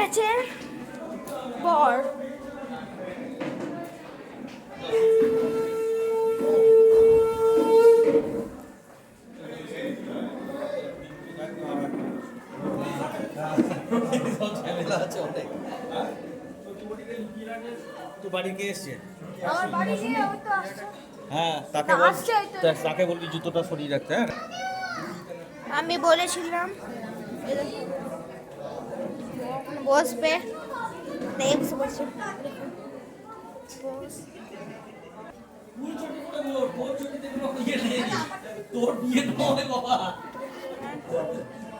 ব্যাচের বর। তো বাড়ি কে এসছে? আমার বাড়ি গিয়ে ও তো আসছে। হ্যাঁ তাকে না, বল, আসছে এই তো। তাকে বলবি জুতোটা সরিয়ে রাখতে। হ্যাঁ আমি বলেছিলাম বসবে, তাই বসে বসে তোর বিয়ে নয় বাবা,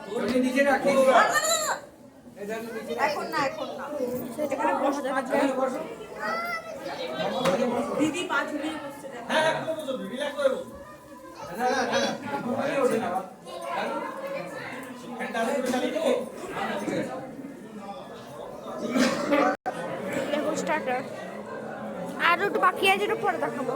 তোর বিয়ে নিজে রাখো। এখন না, এখন না, এখানে বসে থাকবে। দিদি 5 মিনিট বসতে দেন। হ্যাঁ হ্যাঁ বসো, রিল্যাক্স করে বসো। না না না না ঘুমিয়ে ওঠে না। ফ্যানটা আরে করে চালিয়ে দেবো। দেখো স্টার্টার আর একটু বাকি আছে, একটু পরে দেখাবো।